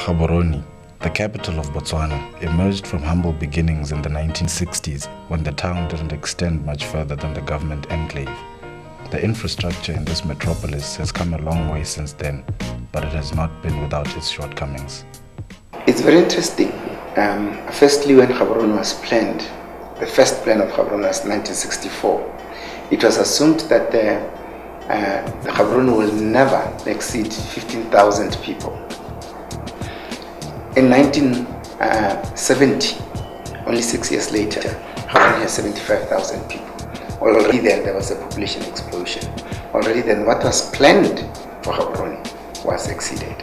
Gaborone, the capital of Botswana, emerged from humble beginnings in the 1960s when the town didn't extend much further than the government enclave. The infrastructure in this metropolis has come a long way since then, but it has not been without its shortcomings. It's very interesting. Firstly, when Gaborone was planned, the first plan of Gaborone was 1964. It was assumed that the Gaborone will never exceed 15,000 people. In 1970, only 6 years later, Gaborone has 75,000 people. Already then there was a population explosion. Already then what was planned for Gaborone was exceeded.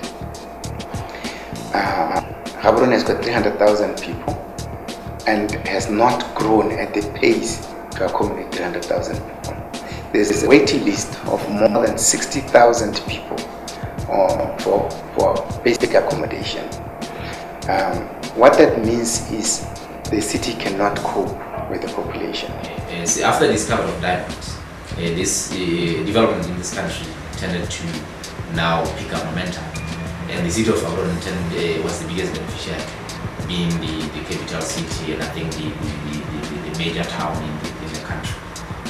Gaborone has got 300,000 people and has not grown at the pace to accommodate 300,000 people. There's a waiting list of more than 60,000 people for basic accommodation. What that means is the city cannot cope with the population. After the discovery of diamonds, this development in this country tended to now pick up momentum, and the city of Gaborone was the biggest beneficiary, being the capital city and I think the major town in the country,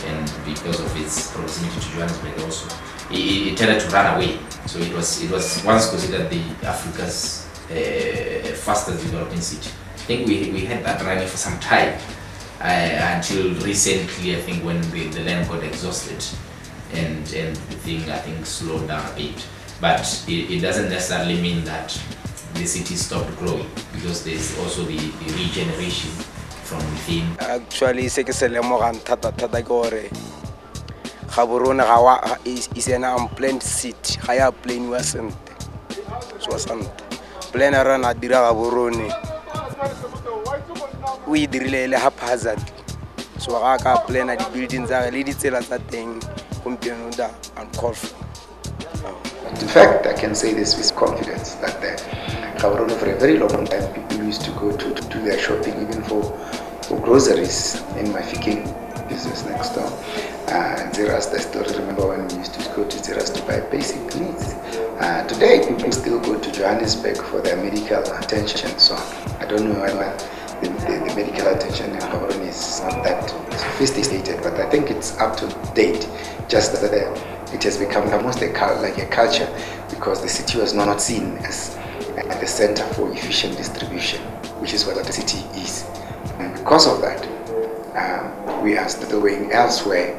and because of its proximity to Johannesburg also, it tended to run away. So it was once considered the Africa's fastest developing city. I think we had that running for some time until recently, I think, when the land got exhausted and the thing, I think, slowed down a bit. But it doesn't necessarily mean that the city stopped growing, because there's also the regeneration from within. Actually, se ke se lemogang thata ke gore Gaborone is an unplanned city. Ga ya planiwa sentle. So sante. Plan ra na dira Gaborone. We dirile le haphazard. So ga ka plana di buildings tsa le ditsela tsa teng gompieno da uncalled for. In fact, I can say this with confidence that Gaborone for a very long time people used to go to do their shopping even for groceries in my Fiking business next door. Zeras, I still remember when we used to go to Zeras to buy basic needs. Today, people still go to Johannesburg for their medical attention. So I don't know whether the medical attention in Gaborone is not that sophisticated, but I think it's up to date. Just that it has become almost like a culture, because the city was not seen as the center for efficient distribution, which is what the city is. And because of that, we are still going elsewhere.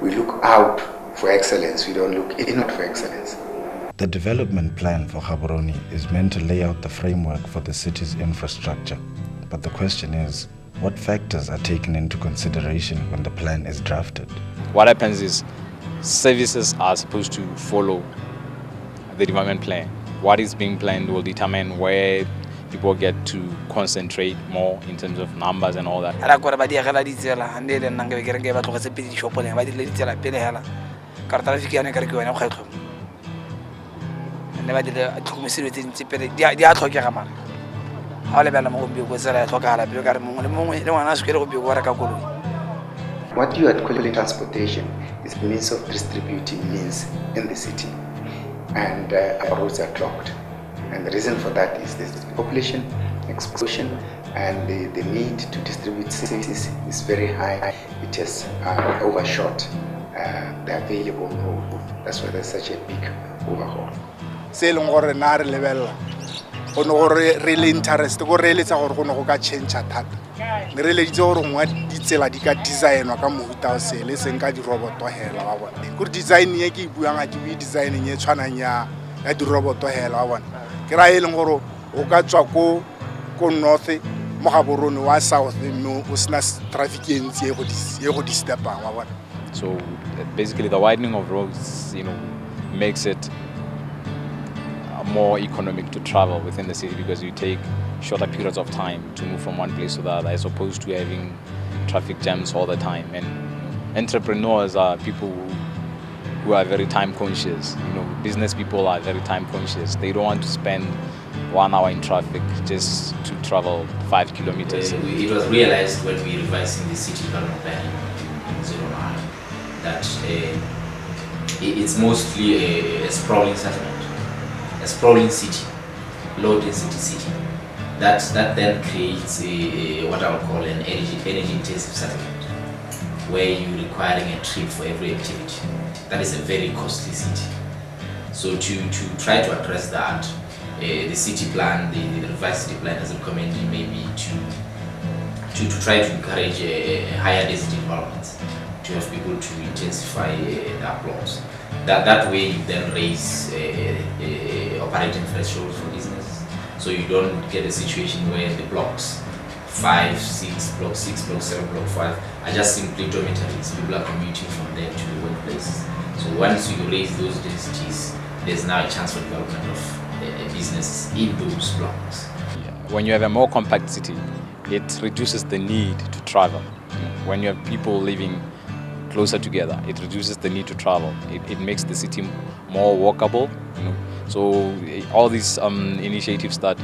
We look out for excellence, we don't look inward for excellence. The development plan for Gaborone is meant to lay out the framework for the city's infrastructure. But the question is, what factors are taken into consideration when the plan is drafted? What happens is services are supposed to follow the development plan. What is being planned will determine where people get to concentrate more in terms of numbers and all that. What you are calling transportation is a means of distributing means in the city, and our roads are clogged. And the reason for that is this population explosion, and the need to distribute services is very high. It has overshot the available road. That's why there's such a big overhaul. Really interest go really tsa gore go no go ka change thata ne re le ditse gore ngwa ditsela di ka designwa ka mohuta o se le seng ka di robot hela wa bona go design ye ke buang a di designing e tshwanang ya di robot hela wa bona ke ra ile gore o ka tswa ko north mo Gaborone wa south no o sna traffic e ntse e go disturba wa bona. So basically the widening of roads, makes it more economic to travel within the city, because you take shorter periods of time to move from one place to the other, as opposed to having traffic jams all the time. And entrepreneurs are people who are very time conscious. Business people are very time conscious. They don't want to spend 1 hour in traffic just to travel 5 kilometers. It was realized when we revised the city development plan in 09 that it's mostly a sprawling settlement, a sprawling city. low density city. That then creates what I would call an energy intensive settlement, where you're requiring a trip for every activity. That is a very costly city. So to try to address that, the city plan, the revised city plan, has recommended maybe to try to encourage higher density developments, to have people to intensify their blocks. That way you then raise operating thresholds for business, so you don't get a situation where the blocks 5, 6, block 6, block 7, block 5 are just simply dormitories. People are commuting from there to the workplaces. So once you raise those densities, there's now a chance for development of business in those blocks. When you have a more compact city, it reduces the need to travel. When you have people living closer together, it reduces the need to travel. It makes the city more walkable. So all these initiatives that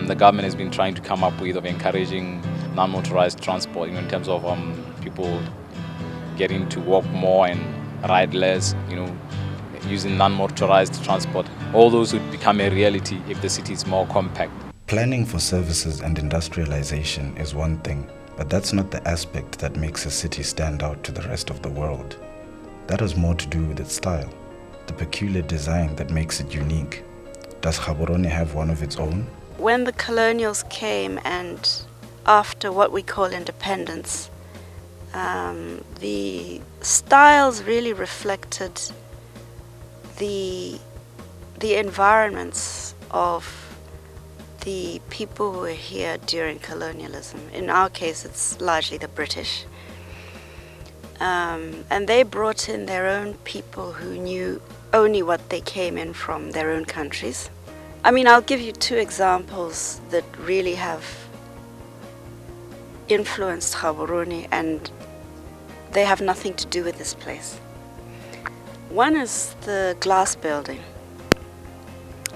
the government has been trying to come up with, of encouraging non-motorized transport, in terms of people getting to walk more and ride less, using non-motorized transport, all those would become a reality if the city is more compact. Planning for services and industrialization is one thing, but that's not the aspect that makes a city stand out to the rest of the world. That has more to do with its style, the peculiar design that makes it unique. Does Gaborone have one of its own? When the colonials came, and after what we call independence, the styles really reflected the environments of the people who were here during colonialism. In our case, it's largely the British. And they brought in their own people who knew only what they came in from their own countries. I mean, I'll give you 2 examples that really have influenced Gaborone, and they have nothing to do with this place. One is the glass building.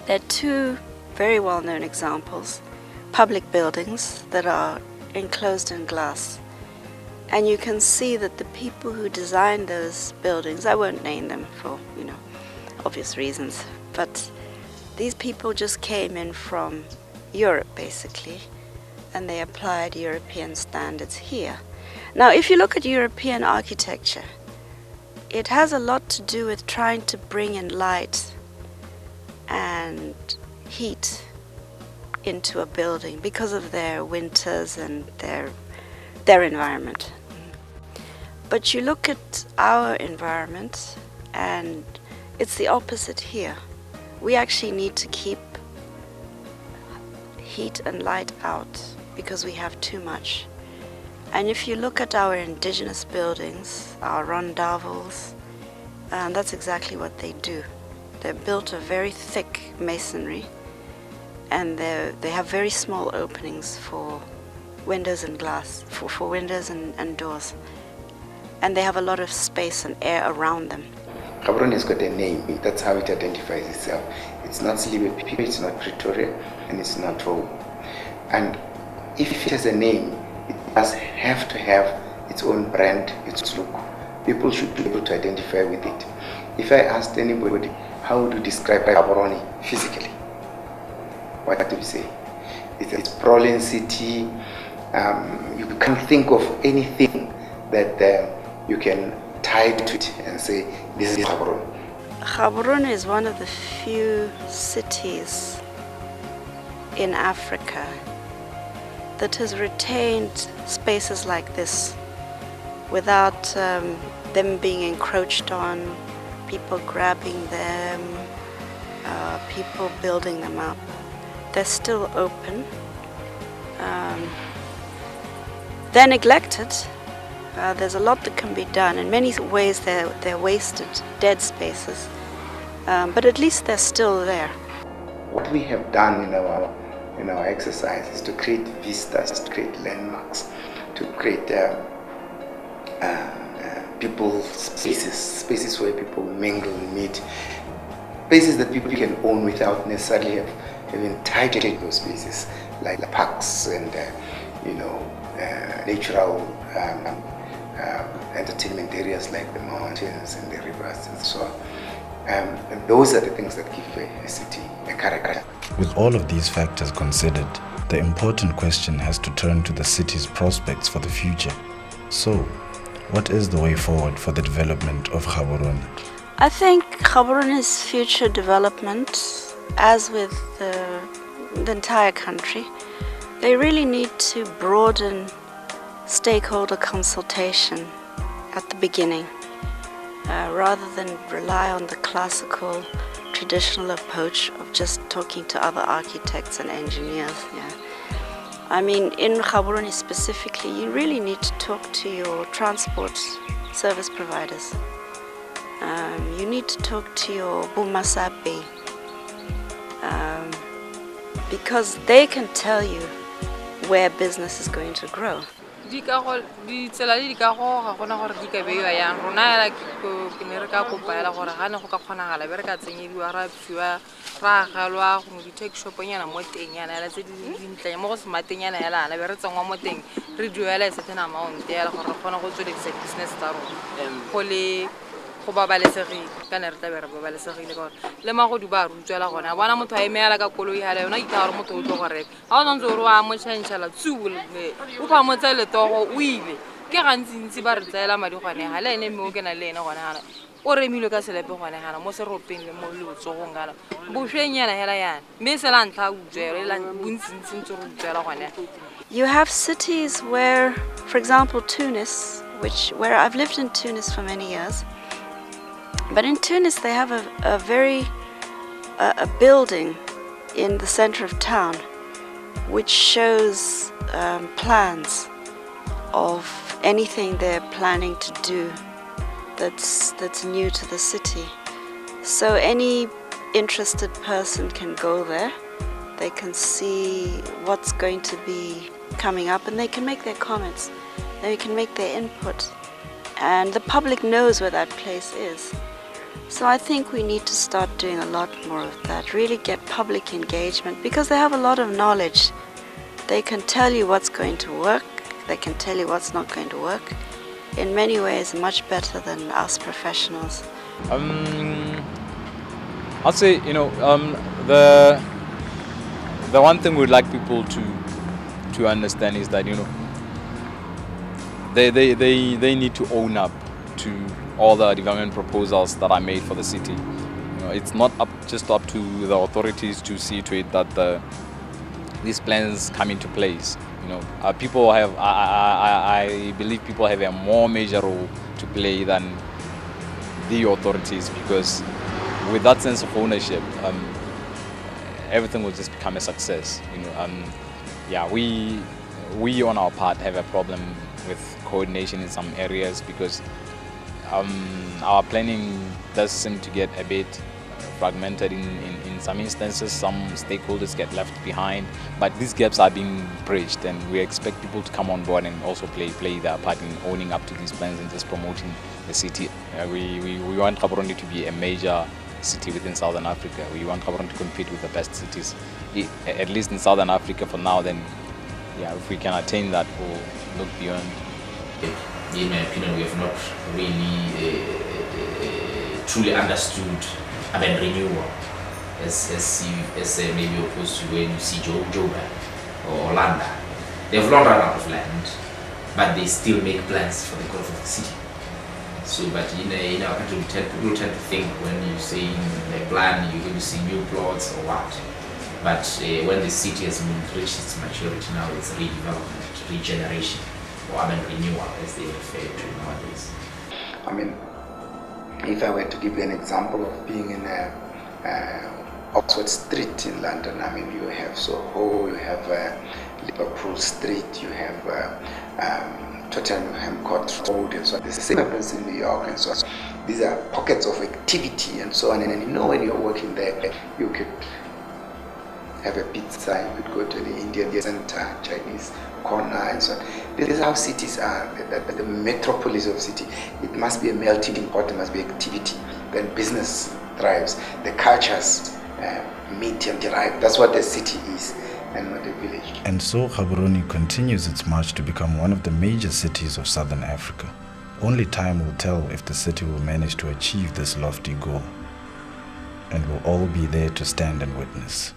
There are 2 very well-known examples, public buildings that are enclosed in glass. And you can see that the people who designed those buildings, I won't name them for, obvious reasons, but these people just came in from Europe, basically, and they applied European standards here. Now, if you look at European architecture, it has a lot to do with trying to bring in light and heat into a building because of their winters and their environment. But you look at our environment and it's the opposite here. We actually need to keep heat and light out because we have too much. And if you look at our indigenous buildings, our rondavels, that's exactly what they do. They're built of very thick masonry, and they have very small openings for windows and glass, for windows and doors. And they have a lot of space and air around them. Gaborone has got a name. That's how it identifies itself. It's not Slibe, it's not Pretoria, and it's not Rome. And if it has a name, it does have to have its own brand, its look. People should be able to identify with it. If I asked anybody, how would you describe Gaborone physically? What do you say? It's a sprawling city. You can't think of anything that you can tie to it and say, this is Gaborone. Gaborone is one of the few cities in Africa that has retained spaces like this without them being encroached on, people grabbing them, people building them up. They're still open. They're neglected. There's a lot that can be done. In many ways they're wasted, dead spaces, but at least they're still there. What we have done in our exercise is to create vistas, to create landmarks, to create people spaces where people mingle and meet, spaces that people can own without necessarily having tied to those spaces, like parks and natural entertainment areas like the mountains and the rivers and so on. And those are the things that give a city a character. With all of these factors considered, the important question has to turn to the city's prospects for the future. So, what is the way forward for the development of Gaborone? I think Gaborone's future development, as with the entire country, they really need to broaden stakeholder consultation at the beginning, rather than rely on the classical, traditional approach of just talking to other architects and engineers. Yeah. I mean, in Gaborone specifically, you really need to talk to your transport service providers. You need to talk to your bumasapi, because they can tell you where business is going to grow. Ditsela le dikago ga gona gore di ka beiwa yang rona ke ne re ka kopa ela gore ga ne go ka kgonagala be re ka tsenyediwa ra fiwa ra galwa go di take shop nyana mo teng yana ela tse di dintle mo go smateng yana ela ana be re tsengwa mo teng re duela a certain amount ela gore re kgona go tsweledisetsa business tsa rona go le go babalesegile ka ne re tla be re babalesegile gore le magodi ba re utswela gona bona motho a emeela ka koloi hala yona ke tla gore motho o tlo go reka ga o ntse o re wa mo tšhentšhela tsubule o pha mo tsa letogo o ile ke gantsintsi ba re tsaela madi gone hala ene mme o ke na le ene gone gana o remilwe ka selepe gone gana mo seropeng le mo letsogong gana bošwenyana hela yana mme se la ntlha a utswela e la bontsintsi ntse re utswela gone. You have cities where, for example, Tunis, where I've lived in Tunis for many years. But in Tunis, they have a building in the center of town which shows plans of anything they're planning to do that's new to the city. So any interested person can go there. They can see what's going to be coming up, and they can make their comments. They can make their input, and the public knows where that place is. So I think we need to start doing a lot more of that, really get public engagement, because they have a lot of knowledge. They can tell you what's going to work, they can tell you what's not going to work. In many ways, much better than us professionals. I'd say, the one thing we'd like people to understand is that, they need to own up to all the development proposals that are made for the city. It's not just up to the authorities to see to it that these plans come into place. People have, I believe people have a more major role to play than the authorities, because with that sense of ownership, everything will just become a success. We on our part have a problem with coordination in some areas, because our planning does seem to get a bit fragmented in some instances. Some stakeholders get left behind, but these gaps are being bridged, and we expect people to come on board and also play their part in owning up to these plans and just promoting the city. We want Gaborone to be a major city within Southern Africa. We want Gaborone to compete with the best cities, at least in Southern Africa for now. Then, if we can attain that, we'll look beyond. In my opinion, we have not really truly understood urban renewal as maybe opposed to when you see Joburg or Orlando. They have not run out of land, but they still make plans for the growth of the city. So, but in our country, people tend to think when you say a plan, you're going to see new plots or what. But when the city has reached its maturity now, it's redevelopment, regeneration, or urban renewal, as they refer to nowadays. I mean, if I were to give you an example of being in Oxford Street in London, I mean, you have Soho, you have Liverpool Street, you have Tottenham Court Road, and so on. The same happens in New York, and so on. These are pockets of activity, and so on. And when you're working there, you could have a pizza, you could go to the Indian center, Chinese corner, and so on. This is how cities are, the metropolis of city. It must be a melting pot, there must be activity. Then business thrives, the cultures meet and derive. That's what the city is, and not a village. And so Gaborone continues its march to become one of the major cities of Southern Africa. Only time will tell if the city will manage to achieve this lofty goal. and we'll all be there to stand and witness.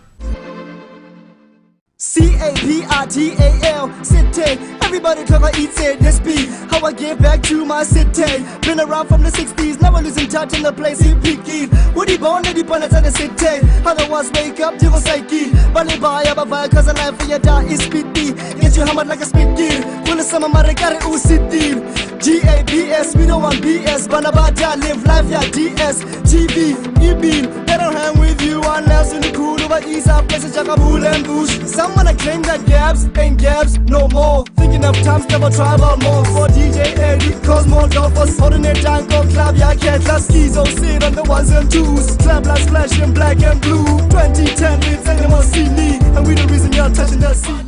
Capital, city. Everybody talk about eat it, this be how I give back to my city. Been around from the 60s, never losing touch in the place you picky. Woody born, lady bonnet at the city. Otherwise wake up to go psyche. Bunny buy up a fire cause a life for your die is speedy. Get you hammered like a speed gear. When the summer marigare ooh city. GABS, we don't want BS. Banabada, live life, yeah, DS. TV, E-Beam, they don't hang with you unless in the cool over east of places like a bull and bush. Some wanna claim that gaps ain't gaps no more. Thinking of times never travel more. For DJ Eddie, Cosmo, Dolphus, holding it down, go club, yeah, cat, last skis, oh, sit on the ones and twos. Club, last flash in black and blue. 2010, it's animal CD, and we the reason you're touching the sea.